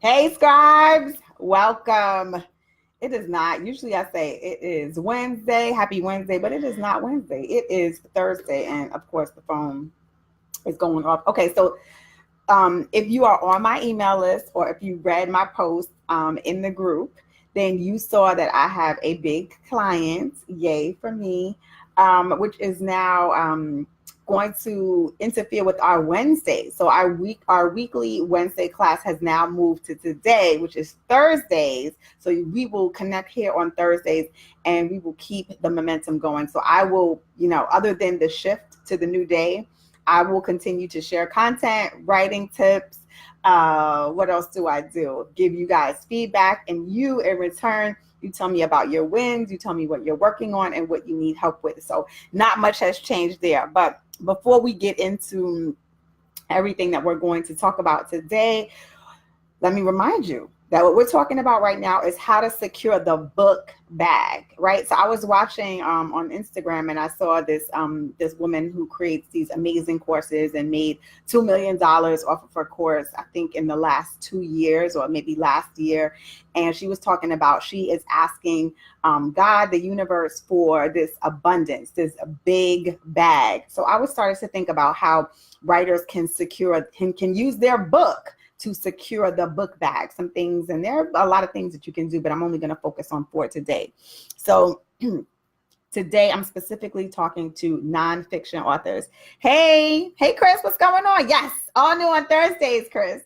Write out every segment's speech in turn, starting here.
Hey, scribes, welcome. It is not, usually I say it is Wednesday, happy Wednesday, but it is not Wednesday. It is Thursday, and of course, the phone is going off. Okay, so if you are on my email list or if you read my post in the group, then you saw that I have a big client, yay for me, which is now going to interfere with our Wednesday. So our weekly Wednesday class has now moved to today, which is Thursdays. So we will connect here on Thursdays and we will keep the momentum going. So I will, other than the shift to the new day, I will continue to share content, writing tips. What else do I do? Give you guys feedback, and you in return, you tell me about your wins, you tell me what you're working on and what you need help with. So not much has changed there. But before we get into everything that we're going to talk about today, let me remind you that what we're talking about right now is how to secure the book bag, right? So I was watching on Instagram and I saw this woman who creates these amazing courses and made $2 million off of her course, I think in the last 2 years or maybe last year. And she was talking about she is asking God, the universe, for this abundance, this big bag. So I was starting to think about how writers can use their book to secure the book bag, some things, and there are a lot of things that you can do, but I'm only going to focus on 4 today. So today I'm specifically talking to nonfiction authors. Hey, Chris, what's going on? Yes, all new on Thursdays, Chris.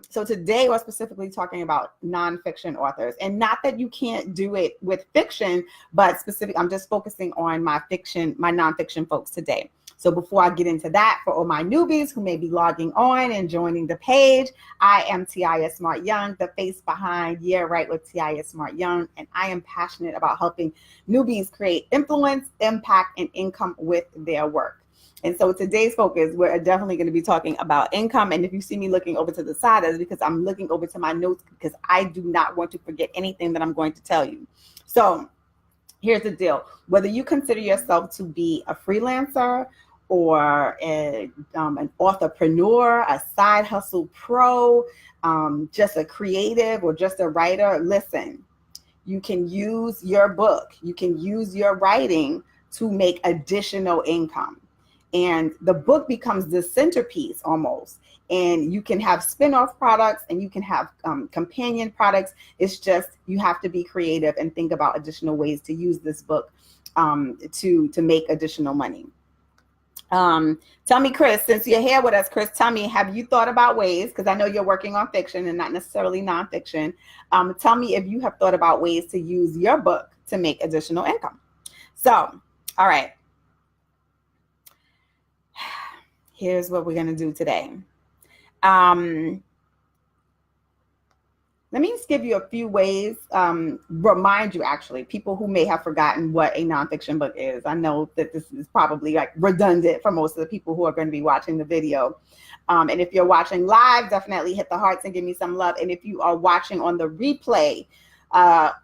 So today we're specifically talking about nonfiction authors, and not that you can't do it with fiction, but I'm just focusing on my nonfiction folks today. So before I get into that, for all my newbies who may be logging on and joining the page, I am Taiia Smart Young, the face behind yeahwrite with Taiia Smart Young, and I am passionate about helping newbies create influence, impact, and income with their work. And so today's focus, we're definitely going to be talking about income. And if you see me looking over to the side, that's because I'm looking over to my notes because I do not want to forget anything that I'm going to tell you. So here's the deal. Whether you consider yourself to be a freelancer or an entrepreneur, a side hustle pro, just a creative or just a writer, listen, you can use your book, you can use your writing to make additional income. And the book becomes the centerpiece almost. And you can have spin-off products and you can have companion products. It's just you have to be creative and think about additional ways to use this book to make additional money. Tell me, Chris, since you're here with us, Chris, tell me, have you thought about ways, because I know you're working on fiction and not necessarily nonfiction. Tell me if you have thought about ways to use your book to make additional income. So, all right. Here's what we're going to do today. Let me just give you a few ways, remind you actually, people who may have forgotten what a nonfiction book is. I know that this is probably like redundant for most of the people who are going to be watching the video. And if you're watching live, definitely hit the hearts and give me some love. And if you are watching on the replay,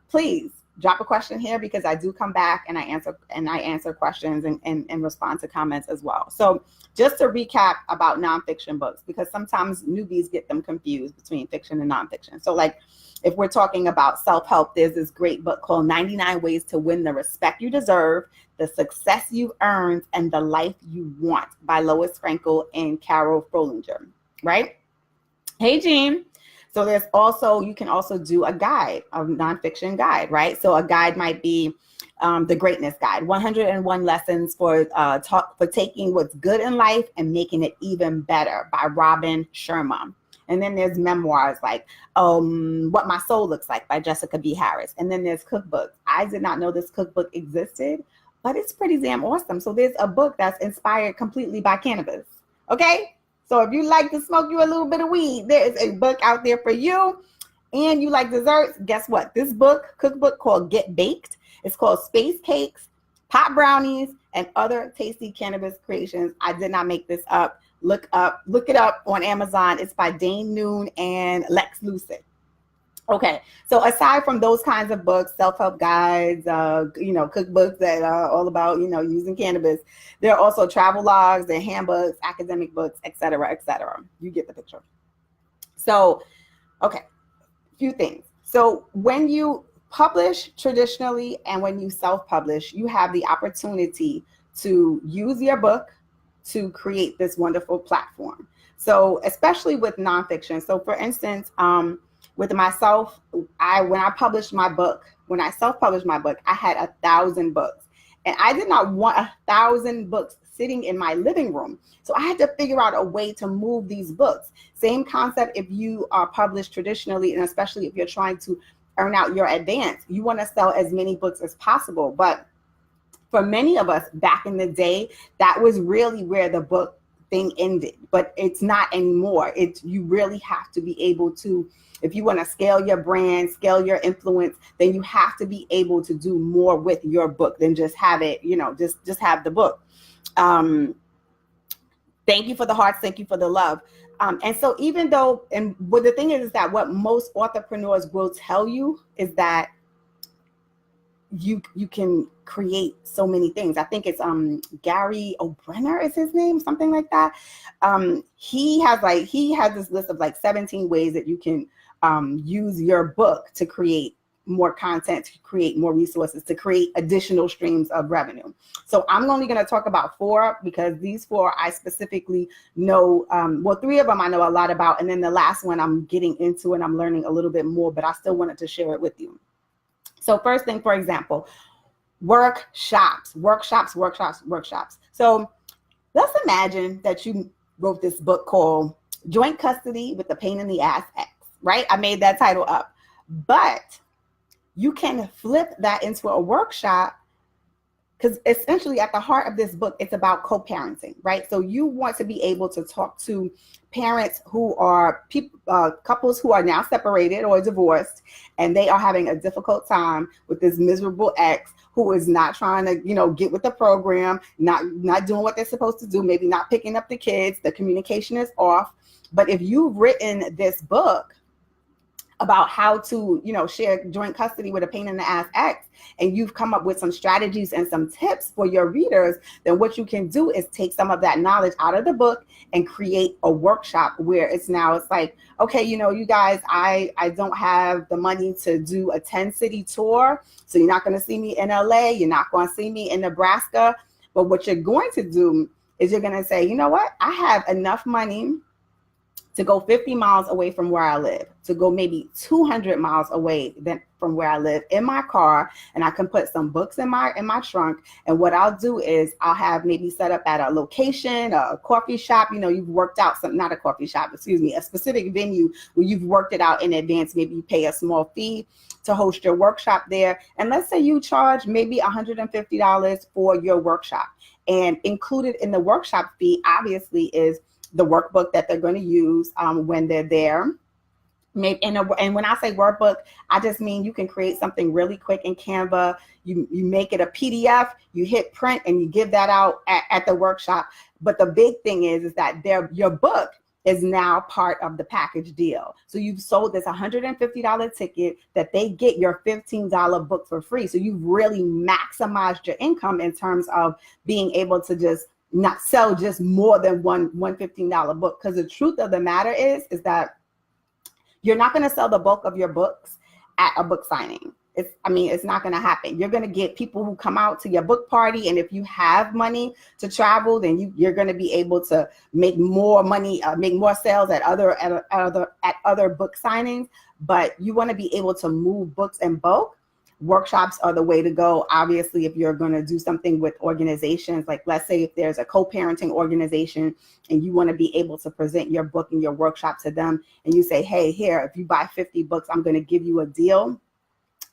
please drop a question here because I do come back and I answer questions and respond to comments as well. So just to recap about nonfiction books, because sometimes newbies get them confused between fiction and nonfiction. So like if we're talking about self-help, there's this great book called 99 Ways to Win the Respect You Deserve, the Success You've Earned, and the Life You Want by Lois Frankel and Carol Frolinger, right? Hey, Jean. So there's also, you can also do a guide, a nonfiction guide, right? So a guide might be the Greatness Guide, 101 Lessons for taking what's good in life and making it even better by Robin Sharma. And then there's memoirs like What My Soul Looks Like by Jessica B. Harris. And then there's cookbooks. I did not know this cookbook existed, but it's pretty damn awesome. So there's a book that's inspired completely by cannabis, okay? So if you like to smoke you a little bit of weed, there is a book out there for you. And you like desserts, guess what? This cookbook called Get Baked. It's called Space Cakes, Pot Brownies, and Other Tasty Cannabis Creations. I did not make this up. Look it up on Amazon. It's by Dane Noon and Lex Lucid. Okay, so aside from those kinds of books, self-help guides, cookbooks that are all about, using cannabis, there are also travel logs, there are handbooks, academic books, et cetera, et cetera. You get the picture. So, okay, few things. So when you publish traditionally and when you self-publish, you have the opportunity to use your book to create this wonderful platform. So especially with nonfiction. So for instance, with myself, when I self-published my book, I had 1,000 books. And I did not want 1,000 books sitting in my living room. So I had to figure out a way to move these books. Same concept if you are published traditionally, and especially if you're trying to earn out your advance. You want to sell as many books as possible. But for many of us back in the day, that was really where the book thing ended. But it's not anymore. You really have to be able to, if you want to scale your brand, scale your influence, then you have to be able to do more with your book than just have it, just have the book. Thank you for the hearts. Thank you for the love. And so even though, but the thing is that what most entrepreneurs will tell you is that you can create so many things. I think it's Gary O'Brenner is his name, something like that. He has this list of 17 ways that you can use your book to create more content, to create more resources, to create additional streams of revenue. So I'm only going to talk about 4 because these 4 I specifically know, 3 of them I know a lot about, and then the last one I'm getting into and I'm learning a little bit more, but I still wanted to share it with you. So first thing, for example, workshops. So let's imagine that you wrote this book called Joint Custody with the Pain in the Ass Ex, right? I made that title up, but you can flip that into a workshop because essentially at the heart of this book, it's about co-parenting, right? So you want to be able to talk to parents who are couples who are now separated or divorced, and they are having a difficult time with this miserable ex who is not trying to, get with the program, not doing what they're supposed to do, maybe not picking up the kids, the communication is off. But if you've written this book about how to, share joint custody with a pain in the ass ex, and you've come up with some strategies and some tips for your readers, then what you can do is take some of that knowledge out of the book and create a workshop where it's like, okay, you guys, I don't have the money to do a 10-city tour. So you're not going to see me in LA. You're not going to see me in Nebraska. But what you're going to do is you're going to say, you know what? I have enough money to go 50 miles away from where I live, to go maybe 200 miles away from where I live in my car, and I can put some books in my trunk. And what I'll do is I'll have maybe set up at a location, a coffee shop. You've worked out not a coffee shop, a specific venue where you've worked it out in advance. Maybe you pay a small fee to host your workshop there. And let's say you charge maybe $150 for your workshop, and included in the workshop fee, obviously, is the workbook that they're going to use when they're there. And when I say workbook, I just mean you can create something really quick in Canva. You make it a PDF, you hit print, and you give that out at the workshop. But the big thing is that your book is now part of the package deal. So you've sold this $150 ticket that they get your $15 book for free. So you've really maximized your income in terms of being able to just not sell just more than one $15 book. Because the truth of the matter is that you're not going to sell the bulk of your books at a book signing. It's not going to happen. You're going to get people who come out to your book party. And if you have money to travel, then you're going to be able to make more money, make more sales at other book signings. But you want to be able to move books in bulk. Workshops are the way to go. Obviously, if you're going to do something with organizations, like let's say if there's a co-parenting organization and you want to be able to present your book and your workshop to them, and you say, hey, here, if you buy 50 books, I'm going to give you a deal.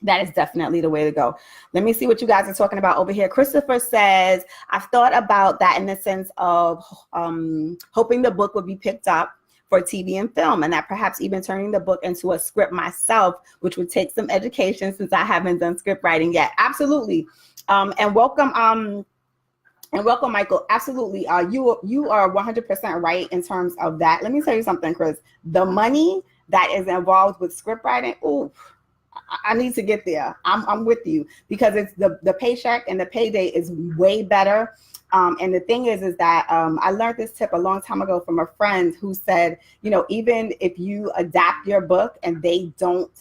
That is definitely the way to go. Let me see what you guys are talking about over here. Christopher says, I've thought about that in the sense of hoping the book would be picked up for TV and film, and that perhaps even turning the book into a script myself, which would take some education since I haven't done script writing yet. Absolutely. And welcome, Michael. Absolutely. You are 100% right in terms of that. Let me tell you something, Chris. The money that is involved with script writing, ooh, I need to get there. I'm with you, because it's the paycheck and the payday is way better And the thing is that I learned this tip a long time ago from a friend who said, you know, even if you adapt your book and they don't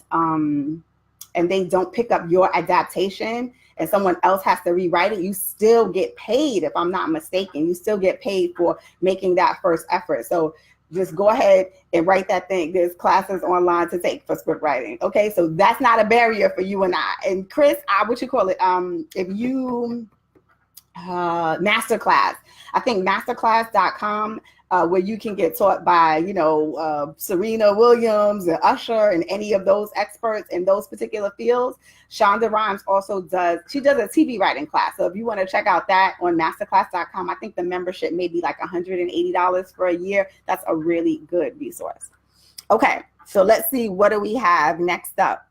pick up your adaptation and someone else has to rewrite it, you still get paid. If I'm not mistaken, you still get paid for making that first effort. So just go ahead and write that thing. There's classes online to take for script writing. Okay, so that's not a barrier for you and I. And Chris, if you masterclass, I think masterclass.com, where you can get taught by, you know, Serena Williams and Usher and any of those experts in those particular fields. Shonda Rhimes also does a TV writing class. So if you want to check out that on masterclass.com, I think the membership may be like $180 for a year. That's a really good resource. Okay, so let's see, what do we have next up?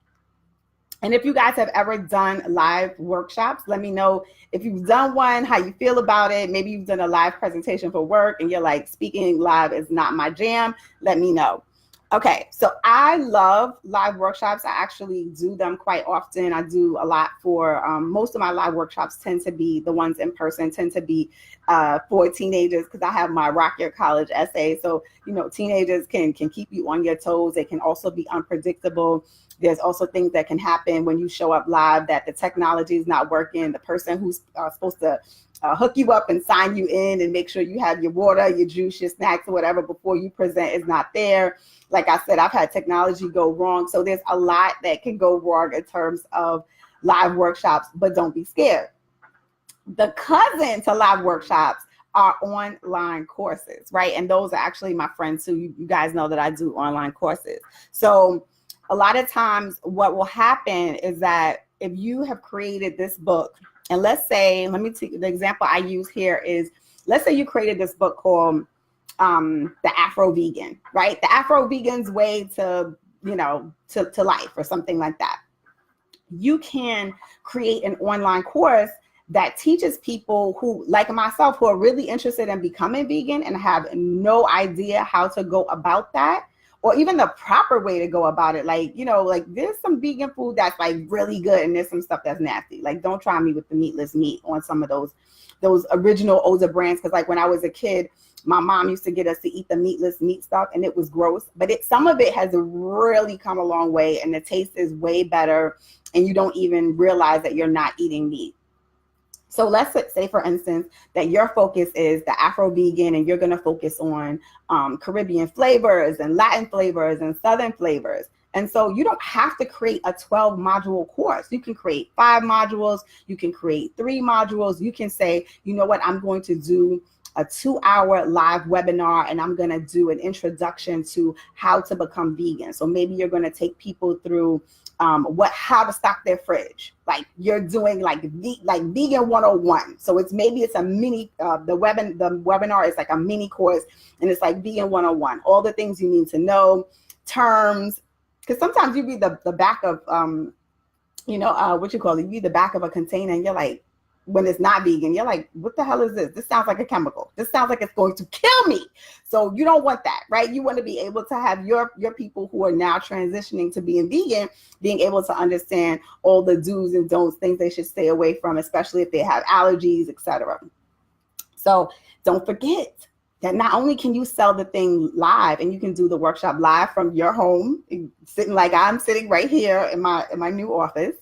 And if you guys have ever done live workshops, let me know if you've done one, how you feel about it. Maybe you've done a live presentation for work and you're like, speaking live is not my jam. Let me know. Okay, so I love live workshops. I actually do them quite often. I do a lot for, most of my live workshops tend to be, the ones in person tend to be for teenagers, because I have my Rock Your College essay. So, you know, teenagers can keep you on your toes. They can also be unpredictable. There's also things that can happen when you show up live, that the technology is not working. The person who's supposed to hook you up and sign you in and make sure you have your water, your juice, your snacks, or whatever before you present is not there. Like I said, I've had technology go wrong. So there's a lot that can go wrong in terms of live workshops, but don't be scared. The cousin to live workshops are online courses, right? And those are actually my friends who you guys know that I do online courses. So a lot of times what will happen is that if you have created this book, and let's say, let me take the example I use here is, let's say you created this book called The Afro Vegan, right? The Afro Vegan's Way to, you know, to life, or something like that. You can create an online course that teaches people who, like myself, who are really interested in becoming vegan and have no idea how to go about that, or even the proper way to go about it. Like, you know, like there's some vegan food that's like really good and there's some stuff that's nasty. Like, don't try me with the meatless meat on some of those original older brands. Cause like when I was a kid, my mom used to get us to eat the meatless meat stuff and it was gross, but some of it has really come a long way and the taste is way better and you don't even realize that you're not eating meat. So let's say, for instance, that your focus is the Afro vegan and you're going to focus on Caribbean flavors and Latin flavors and Southern flavors. And so you don't have to create a 12-module course. You can create 5 modules. You can create 3 modules. You can say, you know what, I'm going to do a 2-hour live webinar and I'm going to do an introduction to how to become vegan. So maybe you're going to take people through how to stock their fridge. Like you're doing like vegan 101. So it's a mini, the webinar is like a mini course and it's like vegan 101, all the things you need to know, terms, because sometimes you read the back of, you read the back of a container and you're like, when it's not vegan, you're like, what the hell is this? This sounds like a chemical. This sounds like it's going to kill me. So you don't want that, right? You want to be able to have your people who are now transitioning to being vegan, being able to understand all the do's and don'ts, things they should stay away from, especially if they have allergies, etc. So don't forget that not only can you sell the thing live and you can do the workshop live from your home, sitting like I'm sitting right here in my new office.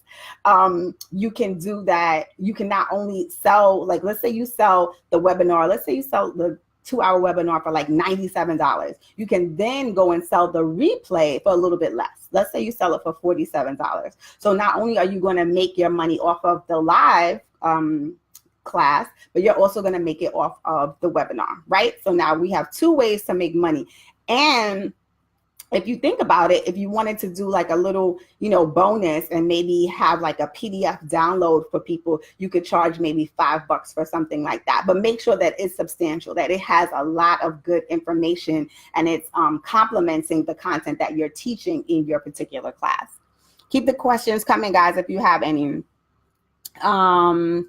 You can do that. You can not only sell, like, let's say you sell the webinar, let's say you sell the 2-hour webinar for like $97. You can then go and sell the replay for a little bit less. Let's say you sell it for $47. So not only are you going to make your money off of the live class, but you're also going to make it off of the webinar, right? So now we have 2 ways to make money. And if you think about it, if you wanted to do like a little, bonus and maybe have like a PDF download for people, you could charge maybe $5 for something like that. But make sure that it's substantial, that it has a lot of good information and it's complementing the content that you're teaching in your particular class. Keep the questions coming, guys, if you have any. Oh,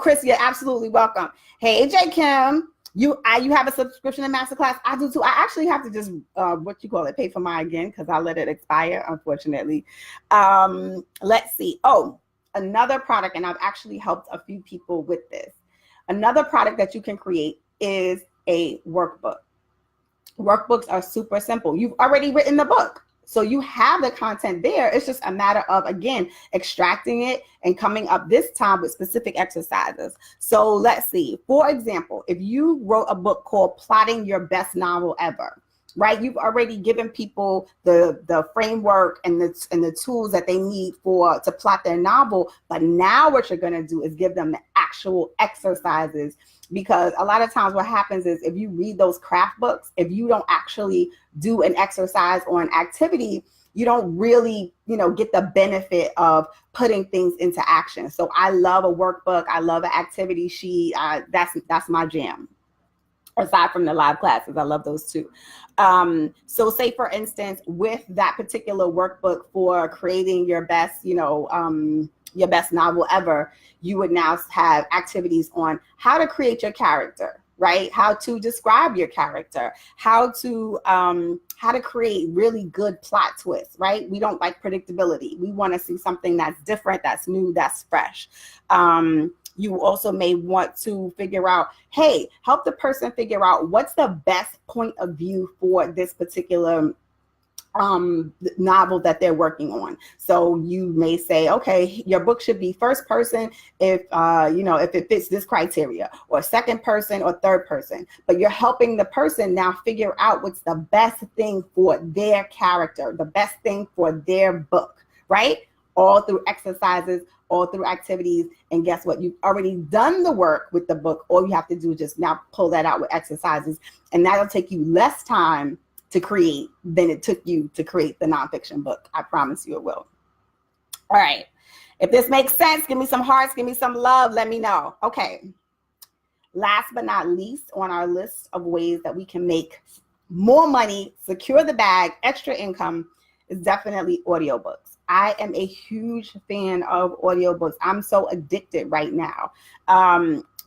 Chris, you're absolutely welcome. Hey, J. Kim, you have a subscription to Masterclass? I do too. I actually have to just pay for mine again because I let it expire, unfortunately. Let's see. Oh, another product, and I've actually helped a few people with this. Another product that you can create is a workbook. Workbooks are super simple. You've already written the book, so you have the content there. It's just a matter of, again, extracting it and coming up this time with specific exercises. So let's see. For example, if you wrote a book called Plotting Your Best Novel Ever, right? You've already given people the framework and the tools that they need to plot their novel. But now what you're going to do is give them the actual exercises, because a lot of times what happens is if you read those craft books, if you don't actually do an exercise or an activity, you don't really, get the benefit of putting things into action. So I love a workbook. I love an activity sheet. That's my jam. Aside from the live classes, I love those too. So say for instance, with that particular workbook for creating your best, your best novel ever, you would now have activities on how to create your character, right? How to describe your character, how to create really good plot twists, right? We don't like predictability. We want to see something that's different, that's new, that's fresh. You also may want to figure out, hey, help the person figure out what's the best point of view for this particular novel that they're working on. So you may say, okay, your book should be first person if it fits this criteria, or second person or third person. But you're helping the person now figure out what's the best thing for their character, the best thing for their book, right? All through exercises, all through activities. And guess what? You've already done the work with the book. All you have to do is just now pull that out with exercises. And that'll take you less time to create than it took you to create the nonfiction book. I promise you it will. All right. If this makes sense, give me some hearts, give me some love, let me know. Okay. Last but not least on our list of ways that we can make more money, secure the bag, extra income, is definitely audiobooks. I am a huge fan of audiobooks. I'm so addicted right now.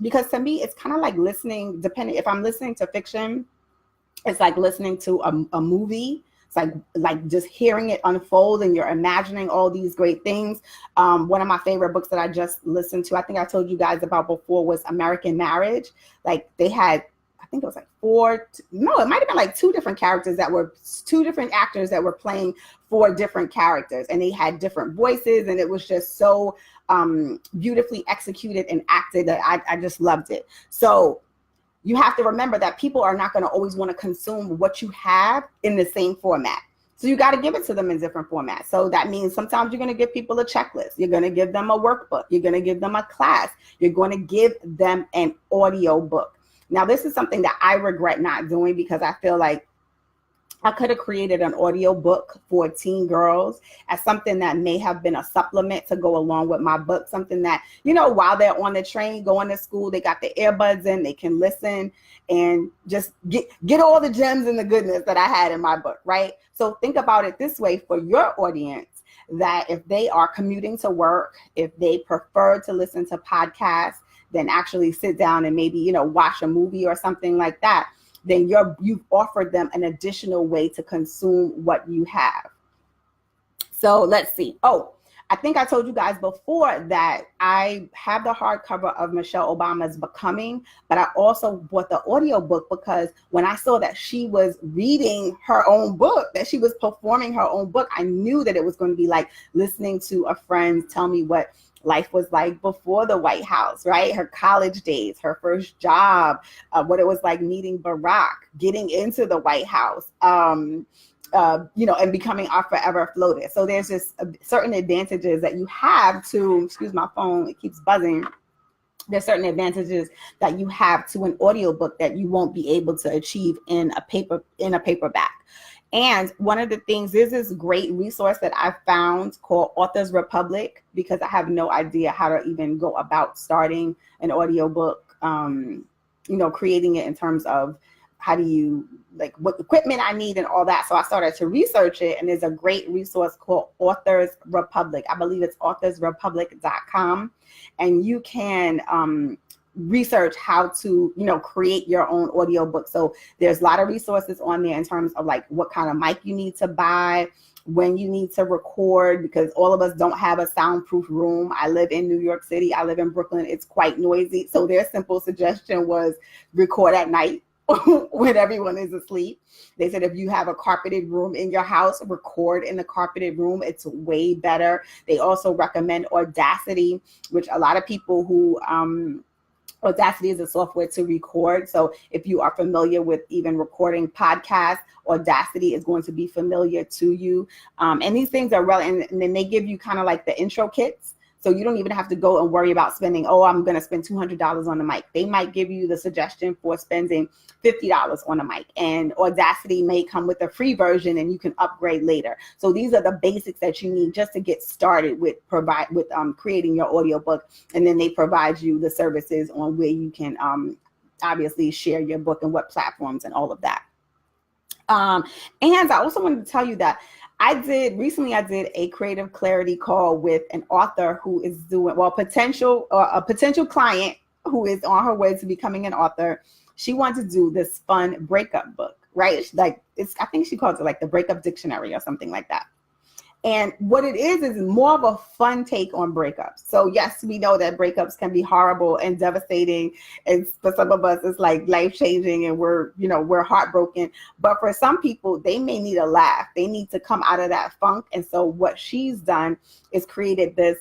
Because to me, it's kind of like listening, depending, if I'm listening to fiction, it's like listening to a movie. It's like just hearing it unfold and you're imagining all these great things. One of my favorite books that I just listened to, I think I told you guys about before, was American Marriage. Like they had, I think it was like it might have been like two different actors that were playing four different characters, and they had different voices, and it was just so beautifully executed and acted that I just loved it. So you have to remember that people are not going to always want to consume what you have in the same format. So you got to give it to them in different formats. So that means sometimes you're going to give people a checklist. You're going to give them a workbook. You're going to give them a class. You're going to give them an audio book. Now, this is something that I regret not doing, because I feel like I could have created an audio book for teen girls as something that may have been a supplement to go along with my book, something that, while they're on the train going to school, they got the earbuds in, they can listen and just get all the gems and the goodness that I had in my book, right? So think about it this way for your audience, that if they are commuting to work, if they prefer to listen to podcasts, then actually sit down and maybe, watch a movie or something like that, then you've offered them an additional way to consume what you have. So let's see. Oh, I think I told you guys before that I have the hardcover of Michelle Obama's Becoming, but I also bought the audiobook because when I saw that she was reading her own book, that she was performing her own book, I knew that it was going to be like listening to a friend tell me what life was like before the White House, right? Her college days, her first job, what it was like meeting Barack, getting into the White House, and becoming our forever floater. So there's just certain advantages that you have to, excuse my phone, it keeps buzzing. There's certain advantages that you have to an audiobook that you won't be able to achieve in a paperback. And one of the things is this great resource that I found called Authors Republic, because I have no idea how to even go about starting an audiobook, creating it in terms of how do you, like what equipment I need and all that. So I started to research it, and there's a great resource called Authors Republic. I believe it's authorsrepublic.com. And you can research how to, create your own audiobook. So there's a lot of resources on there in terms of like what kind of mic you need to buy, when you need to record, because all of us don't have a soundproof room. I live in New York City. I live in Brooklyn. It's quite noisy. So their simple suggestion was record at night when everyone is asleep. They said if you have a carpeted room in your house, record in the carpeted room. It's way better. They also recommend Audacity, which a lot of people who Audacity is a software to record. So if you are familiar with even recording podcasts, Audacity is going to be familiar to you. And these things are relevant. And then they give you kind of like the intro kits. So you don't even have to go and worry about spending, I'm going to spend $200 on the mic. They might give you the suggestion for spending $50 on a mic. And Audacity may come with a free version and you can upgrade later. So these are the basics that you need just to get started with creating your audiobook. And then they provide you the services on where you can obviously share your book and what platforms and all of that. And I also wanted to tell you that I did a creative clarity call with an author who is doing, a potential client who is on her way to becoming an author. She wants to do this fun breakup book, right? Like I think she calls it like the breakup dictionary or something like that. And what it is more of a fun take on breakups. So yes, we know that breakups can be horrible and devastating. And for some of us, it's like life-changing and we're heartbroken. But for some people, they may need a laugh. They need to come out of that funk. And so what she's done is created this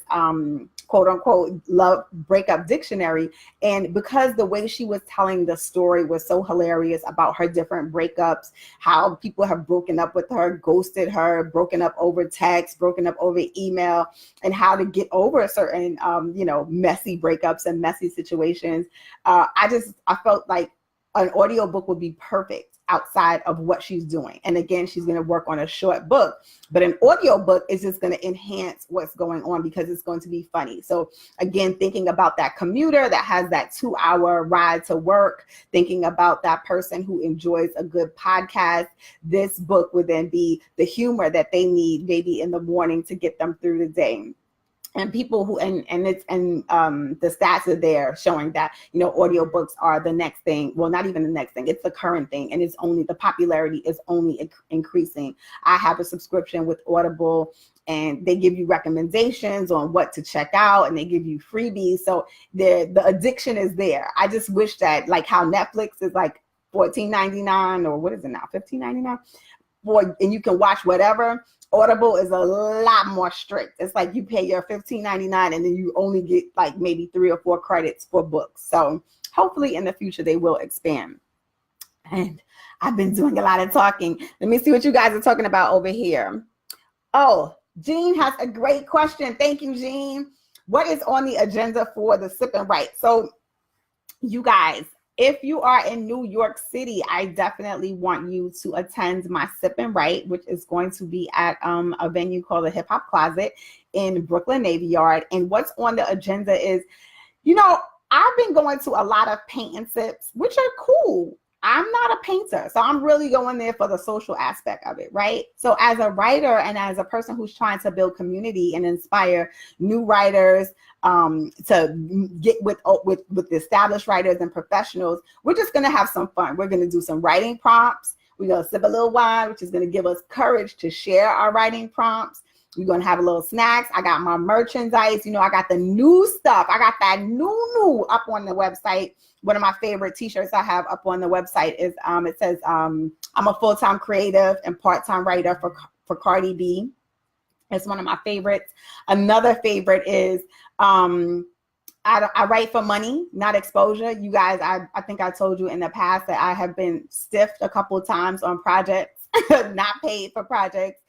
quote unquote love breakup dictionary. And because the way she was telling the story was so hilarious about her different breakups, how people have broken up with her, ghosted her, broken up over text, broken up over email, and how to get over certain, messy breakups and messy situations. I felt like an audiobook would be perfect outside of what she's doing. And again, she's going to work on a short book, but an audiobook is just going to enhance what's going on because it's going to be funny. So again, thinking about that commuter that has that 2-hour ride to work, thinking about that person who enjoys a good podcast, this book would then be the humor that they need maybe in the morning to get them through the day. And people who the stats are there showing that, audiobooks are the next thing. Well, not even the next thing. It's the current thing. And the popularity is only increasing. I have a subscription with Audible and they give you recommendations on what to check out and they give you freebies. So the addiction is there. I just wish that like how Netflix is like $14.99 or what is it now? $15.99 and you can watch whatever. Audible is a lot more strict. It's like you pay your $15.99 and then you only get like maybe 3 or 4 credits for books. So hopefully in the future they will expand. And I've been doing a lot of talking. Let me see what you guys are talking about over here. Oh, Jean has a great question. Thank you, Jean. What is on the agenda for the Sip and Write? So you guys, if you are in New York City, I definitely want you to attend my Sip and Write, which is going to be at a venue called the Hip Hop Closet in Brooklyn Navy Yard. And what's on the agenda is, I've been going to a lot of paint and sips, which are cool. I'm not a painter, so I'm really going there for the social aspect of it, right? So as a writer and as a person who's trying to build community and inspire new writers to get with the established writers and professionals, we're just going to have some fun. We're going to do some writing prompts. We're going to sip a little wine, which is going to give us courage to share our writing prompts. We're going to have a little snacks. I got my merchandise. I got the new stuff. I got that new up on the website. One of my favorite t-shirts I have up on the website is, it says, I'm a full-time creative and part-time writer for Cardi B. It's one of my favorites. Another favorite is, I write for money, not exposure. You guys, I think I told you in the past that I have been stiffed a couple of times on projects, not paid for projects.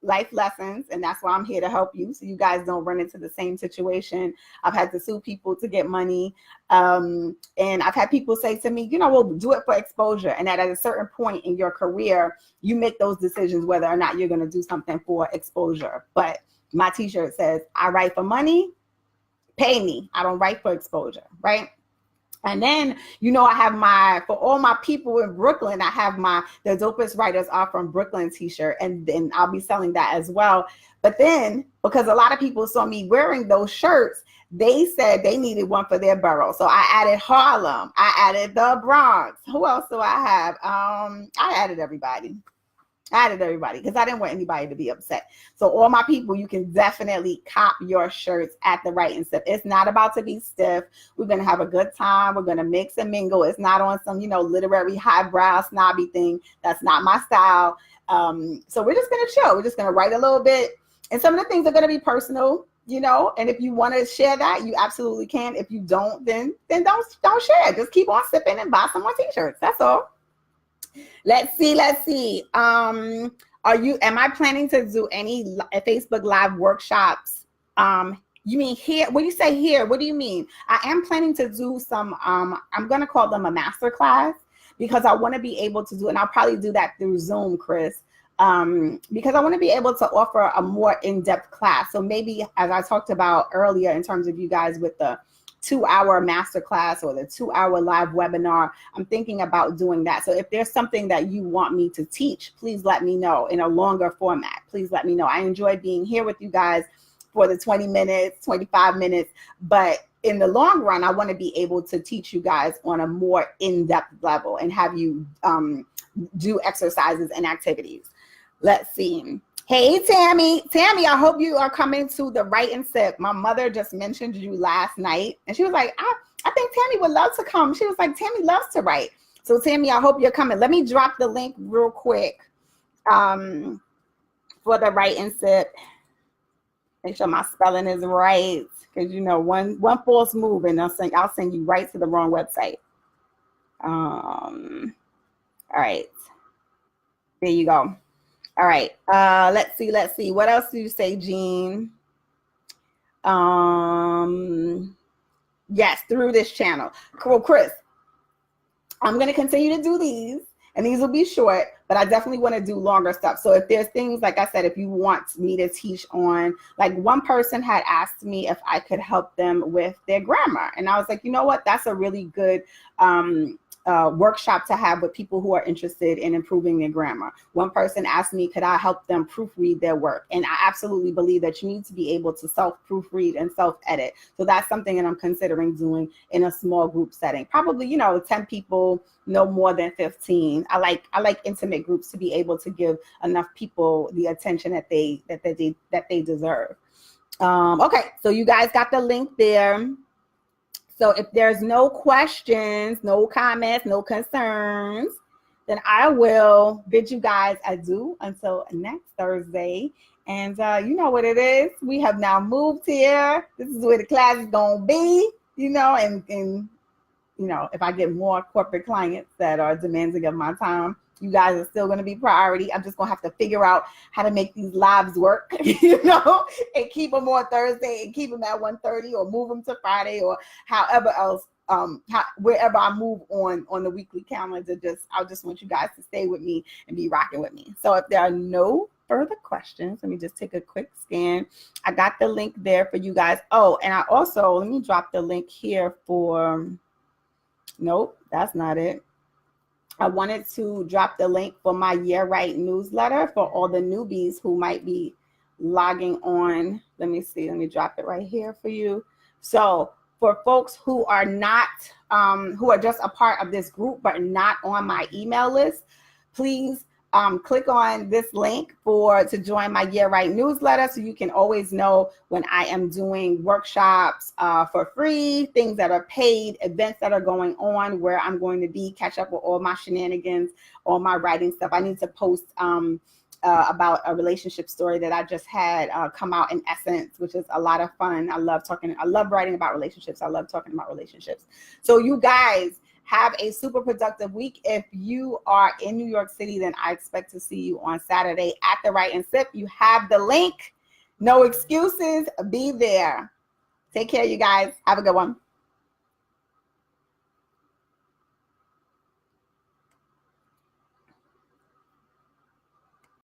Life lessons, and that's why I'm here to help you so you guys don't run into the same situation. I've had to sue people to get money, and I've had people say to me, we'll do it for exposure, and that at a certain point in your career, you make those decisions whether or not you're going to do something for exposure. But my t-shirt says, I write for money, pay me. I don't write for exposure, right? And then, I have for all my people in Brooklyn, I have the dopest writers are from Brooklyn t-shirt, and then I'll be selling that as well. But then, because a lot of people saw me wearing those shirts, they said they needed one for their borough. So I added Harlem. I added the Bronx. Who else do I have? I added everybody. I added everybody because I didn't want anybody to be upset. So all my people, you can definitely cop your shirts at the Writing Sip. It's not about to be stiff. We're going to have a good time. We're going to mix and mingle. It's not on some, literary highbrow snobby thing. That's not my style. So we're just going to chill. We're just going to write a little bit. And some of the things are going to be personal, and if you want to share that, you absolutely can. If you don't, then don't share. Just keep on sipping and buy some more t-shirts. That's all. Let's see. Am I planning to do any Facebook Live workshops? You mean here? When you say here, what do you mean? I am planning to do some, I'm going to call them a master class, because I want to be able to do, and I'll probably do that through Zoom, Chris, because I want to be able to offer a more in-depth class. So maybe, as I talked about earlier, in terms of you guys with the 2-hour masterclass or the 2-hour live webinar, I'm thinking about doing that. So if there's something that you want me to teach, please let me know in a longer format. Please let me know. I enjoy being here with you guys for the 20 minutes, 25 minutes, but in the long run, I want to be able to teach you guys on a more in-depth level and have you do exercises and activities. Let's see. Hey, Tammy, I hope you are coming to the Writing Sip. My mother just mentioned you last night, and she was like, I think Tammy would love to come. She was like, Tammy loves to write. So, Tammy, I hope you're coming. Let me drop the link real quick for the Writing Sip. Make sure my spelling is right, because, one false move, and I'll send you right to the wrong website. All right. There you go. All right, let's see. What else do you say, Jean? Yes, through this channel. Cool, Chris. I'm going to continue to do these, and these will be short, but I definitely want to do longer stuff. So if there's things, like I said, if you want me to teach on, like one person had asked me if I could help them with their grammar. And I was like, you know what? That's a really good workshop to have with people who are interested in improving their grammar. One person asked me, could I help them proofread their work? And I absolutely believe that you need to be able to self-proofread and self-edit. So that's something that I'm considering doing in a small group setting. Probably, 10 people, no more than 15. I like intimate groups to be able to give enough people the attention that they deserve. Okay, so you guys got the link there. So if there's no questions, no comments, no concerns, then I will bid you guys adieu until next Thursday. And you know what it is. We have now moved here. This is where the class is going to be, and if I get more corporate clients that are demanding of my time, you guys are still going to be priority. I'm just going to have to figure out how to make these lives work, and keep them on Thursday and keep them at 1:30 or move them to Friday or however else, wherever I move on the weekly calendar. I just want you guys to stay with me and be rocking with me. So if there are no further questions, let me just take a quick scan. I got the link there for you guys. Oh, and I also, let me drop the link here for, nope, that's not it. I wanted to drop the link for my yeahwrite newsletter for all the newbies who might be logging on. Let me see. Let me drop it right here for you. So for folks who are not, who are just a part of this group but not on my email list, please click on this link to join my yeahwrite newsletter, so you can always know when I am doing workshops for free, things that are paid, events that are going on, where I'm going to be, catch up with all my shenanigans, all my writing stuff. I need to post about a relationship story that I just had come out in Essence, which is a lot of fun. I love writing about relationships. I love talking about relationships. So you guys, have a super productive week. If you are in New York City, then I expect to see you on Saturday at the Writing Sip. You have the link. No excuses. Be there. Take care, you guys. Have a good one.